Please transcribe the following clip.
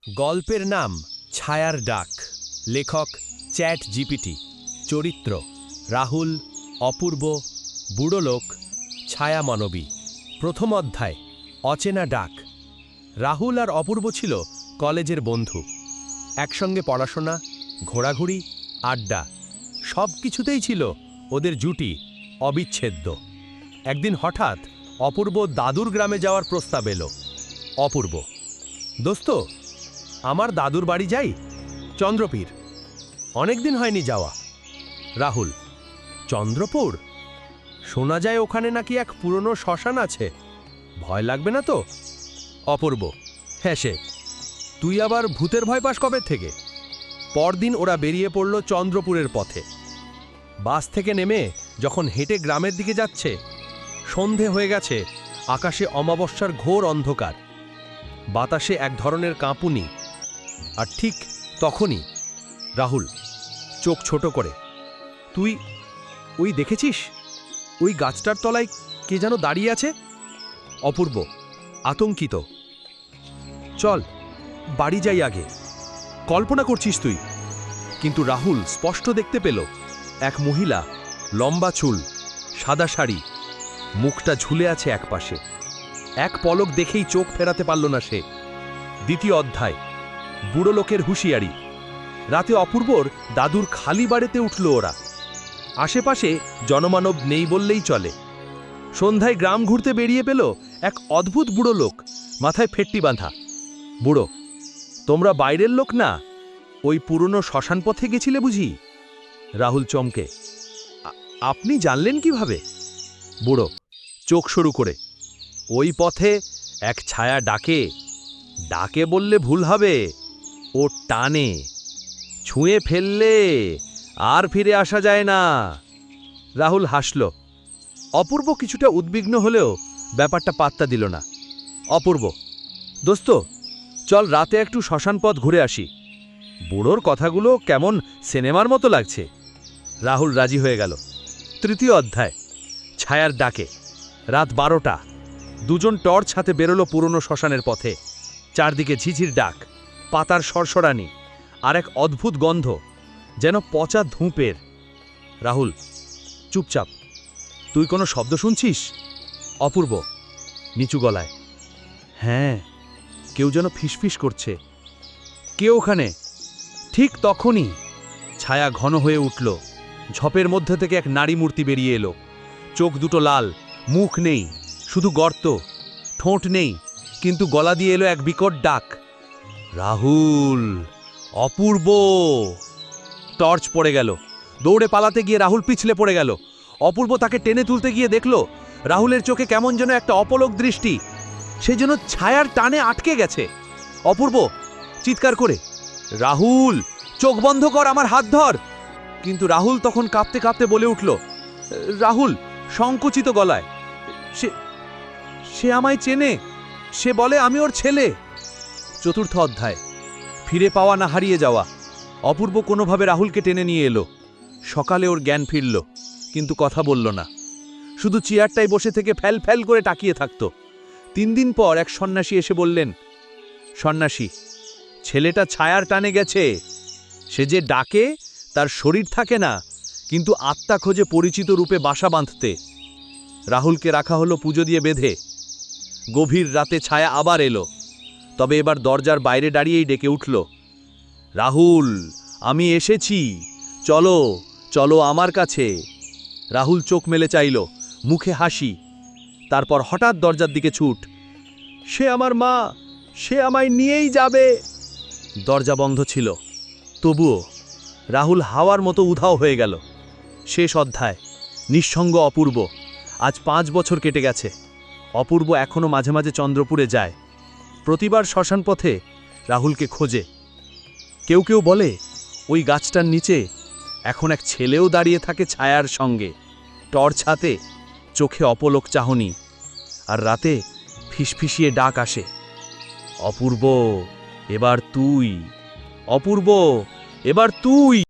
গল্পের নাম ছায়ার ডাক। লেখক চ্যাট জিপিটি। চরিত্র রাহুল, অপূর্ব, বুড়ো লোক, ছায়া মানবী। প্রথম অধ্যায় অচেনা ডাক। রাহুল আর অপূর্ব ছিল কলেজের বন্ধু। একসঙ্গে পড়াশোনা, ঘোরাঘুরি, আড্ডা সব কিছুতেই ছিল ওদের জুটি অবিচ্ছেদ্য। একদিন হঠাৎ অপূর্ব দাদুর গ্রামে যাওয়ার প্রস্তাব এলো। অপূর্ব: দোস্ত, আমার দাদুর বাড়ি যাই, চন্দ্রপুর। অনেকদিন হয়নি যাওয়া। রাহুল: চন্দ্রপুর? শোনা যায় ওখানে নাকি এক পুরনো শ্মশান আছে, ভয় লাগবে না তো? অপূর্ব: হ্যাঁ, সে তুই আবার ভূতের ভয় পাস কবে থেকে? পরদিন ওরা বেরিয়ে পড়ল চন্দ্রপুরের পথে। বাস থেকে নেমে যখন হেঁটে গ্রামের দিকে যাচ্ছে, সন্ধে হয়ে গেছে। আকাশে অমাবস্যার ঘোর অন্ধকার, বাতাসে এক ধরনের কাঁপুনি। আর ঠিক তখনই রাহুল চোখ ছোট করে: তুই ওই দেখেছিস? ওই গাছটার তলায় কে যেন দাঁড়িয়ে আছে। অপূর্ব আতঙ্কিত: চল বাড়ি যাই আগে। কল্পনা করছিস তুই? কিন্তু রাহুল স্পষ্ট দেখতে পেল এক মহিলা, লম্বা চুল, সাদা শাড়ি, মুখটা ঝুলে আছে একপাশে। এক পলক দেখেই চোখ ফেরাতে পারল না সে। দ্বিতীয় অধ্যায় বুড়ো লোকের হুঁশিয়ারি। রাতে অপূর্বর দাদুর খালি বাড়িতে উঠল ওরা। আশেপাশে জনমানব নেই বললেই চলে। সন্ধ্যায় গ্রাম ঘুরতে বেরিয়ে পেল এক অদ্ভুত বুড়ো লোক, মাথায় ফেট্টি বাঁধা। বুড়ো: তোমরা বাইরের লোক না? ওই পুরনো শ্মশান পথে গেছিলে বুঝি? রাহুল চমকে: আপনি জানলেন কিভাবে? বুড়ো চোখ সরু করে: ওই পথে এক ছায়া ডাকে। ডাকে বললে ভুল হবে, ও টানে, ছুঁয়ে ফেললে আর ফিরে আসা যায় না। রাহুল হাসল। অপূর্ব কিছুটা উদ্বিগ্ন হলেও ব্যাপারটা পাত্তা দিল না। অপূর্ব: দোস্ত, চল রাতে একটু শ্মশান পথ ঘুরে আসি। বুড়োর কথাগুলো কেমন সিনেমার মতো লাগছে। রাহুল রাজি হয়ে গেল। তৃতীয় অধ্যায় ছায়ার ডাকে। রাত 12টা। দুজন টর্চ হাতে বেরোলো পুরনো শ্মশানের পথে। চারদিকে ঝিঝির ডাক, পাতার সরসরানি, আর এক অদ্ভুত গন্ধ, যেন পচা ধূপের। রাহুল: চুপচাপ, তুই কোনো শব্দ শুনছিস? অপূর্ব নিচু গলায়: হ্যাঁ, কেউ যেন ফিসফিস করছে। কে ওখানে? ঠিক তখনই ছায়া ঘন হয়ে উঠল। ঝোপের মধ্যে থেকে এক নারী মূর্তি বেরিয়ে এলো। চোখ দুটো লাল, মুখ নেই, শুধু গর্ত। ঠোঁট নেই, কিন্তু গলা দিয়ে এলো এক বিকট ডাক: রাহুল, অপূর্ব। টর্চ পড়ে গেল। দৌড়ে পালাতে গিয়ে রাহুল পিছলে পড়ে গেল। অপূর্ব তাকে টেনে তুলতে গিয়ে দেখল রাহুলের চোখে কেমন যেন একটা অপলক দৃষ্টি। সে যেন ছায়ার টানে আটকে গেছে। অপূর্ব চিৎকার করে: রাহুল, চোখ বন্ধ কর, আমার হাত ধর। কিন্তু রাহুল তখন কাঁপতে কাঁপতে বলে উঠল, রাহুল সংকুচিত গলায়: সে আমায় চেনে, সে বলে আমি ওর ছেলে। চতুর্থ অধ্যায় ফিরে পাওয়া না হারিয়ে যাওয়া। অপূর্ব কোনোভাবে রাহুলকে টেনে নিয়ে এলো। সকালে ওর জ্ঞান ফিরল, কিন্তু কথা বলল না, শুধু চেয়ারটায় বসে থেকে ফ্যাল ফ্যাল করে তাকিয়ে থাকত। 3 দিন পর এক সন্ন্যাসী এসে বললেন, সন্ন্যাসী, ছেলেটা ছায়ার টানে গেছে। সে যে ডাকে, তার শরীর থাকে না, কিন্তু আত্মা খোঁজে পরিচিত রূপে বাসা বাঁধতে। রাহুলকে রাখা হলো পুজো দিয়ে বেঁধে। গভীর রাতে ছায়া আবার এলো, তবে এবার দরজার বাইরে দাঁড়িয়েই ডেকে উঠল, রাহুল, আমি এসেছি, চলো চলো আমার কাছে। রাহুল চোখ মেলে চাইল, মুখে হাসি। তারপর হঠাৎ দরজার দিকে ছুট। সে আমার মা, সে আমায় নিয়েই যাবে। দরজা বন্ধ ছিল, তবুও রাহুল হাওয়ার মতো উধাও হয়ে গেল। শেষ অধ্যায় নিঃসঙ্গ অপূর্ব। আজ 5 বছর কেটে গেছে। অপূর্ব এখনো মাঝে মাঝে চন্দ্রপুরে যায়। প্রতিবার শ্মশান পথে রাহুলকে খোঁজে। কেউ কেউ বলে ওই গাছটার নিচে এখন এক ছেলেও দাঁড়িয়ে থাকে ছায়ার সঙ্গে, টর্চ হাতে, চোখে অপলক চাহনি, আর রাতে ফিসফিসিয়ে ডাক আসে, অপূর্ব, এবার তুই, অপূর্ব, এবার তুই।